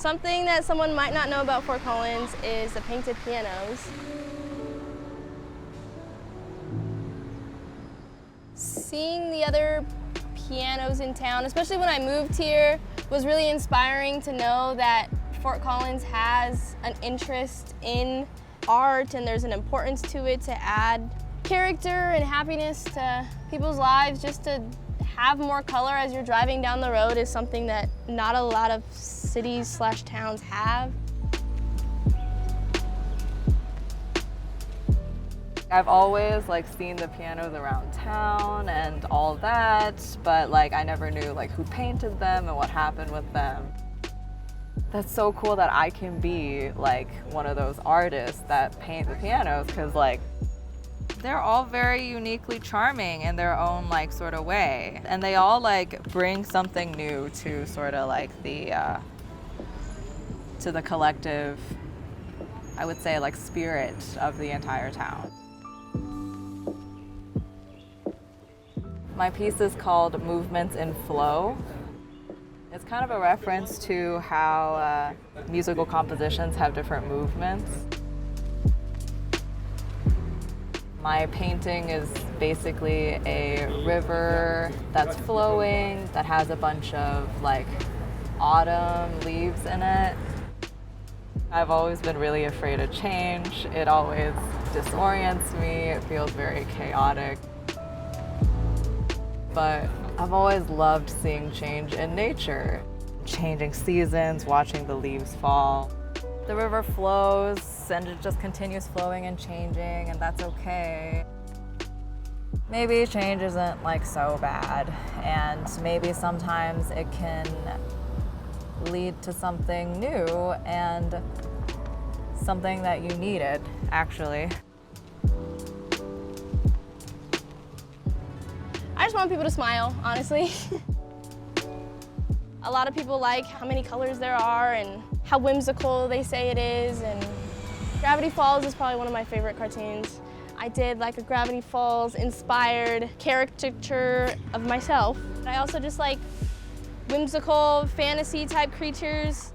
Something that someone might not know about Fort Collins is the painted pianos. Seeing the other pianos in town, especially when I moved here, was really inspiring to know that Fort Collins has an interest in art and there's an importance to it to add character and happiness to people's lives. Just to have more color as you're driving down the road is something that not a lot of cities/towns have. I've always seen the pianos around town and all that, but I never knew who painted them and what happened with them. That's so cool that I can be one of those artists that paint the pianos, because they're all very uniquely charming in their own sort of way, and they all bring something new to sort of to the collective, I would say, spirit of the entire town. My piece is called Movements in Flow. It's kind of a reference to how musical compositions have different movements. My painting is basically a river that's flowing, that has a bunch of autumn leaves in it. I've always been really afraid of change. It always disorients me. It feels very chaotic. But I've always loved seeing change in nature. Changing seasons, watching the leaves fall. The river flows and it just continues flowing and changing, and that's okay. Maybe change isn't so bad, and maybe sometimes it can lead to something new and something that you needed, actually. I just want people to smile, honestly. A lot of people like how many colors there are and how whimsical they say it is, and Gravity Falls is probably one of my favorite cartoons. I did a Gravity Falls inspired caricature of myself. I also just like whimsical fantasy type creatures.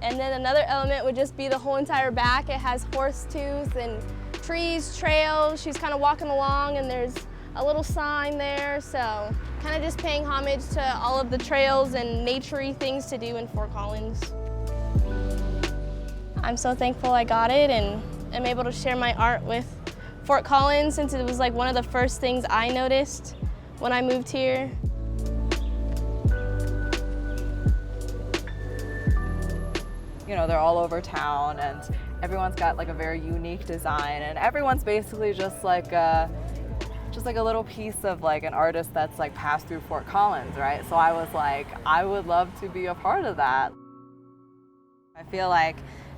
And then another element would just be the whole entire back. It has horse tooth and trees, trails. She's kind of walking along and there's a little sign there. So kind of just paying homage to all of the trails and nature-y things to do in Fort Collins. I'm so thankful I got it and am able to share my art with Fort Collins, since it was one of the first things I noticed when I moved here. You know, they're all over town and everyone's got a very unique design, and everyone's basically just like a little piece of an artist that's passed through Fort Collins, right? So I was I would love to be a part of that. I feel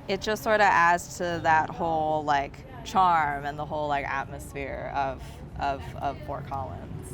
it just sort of adds to that whole charm and the whole atmosphere of Fort Collins.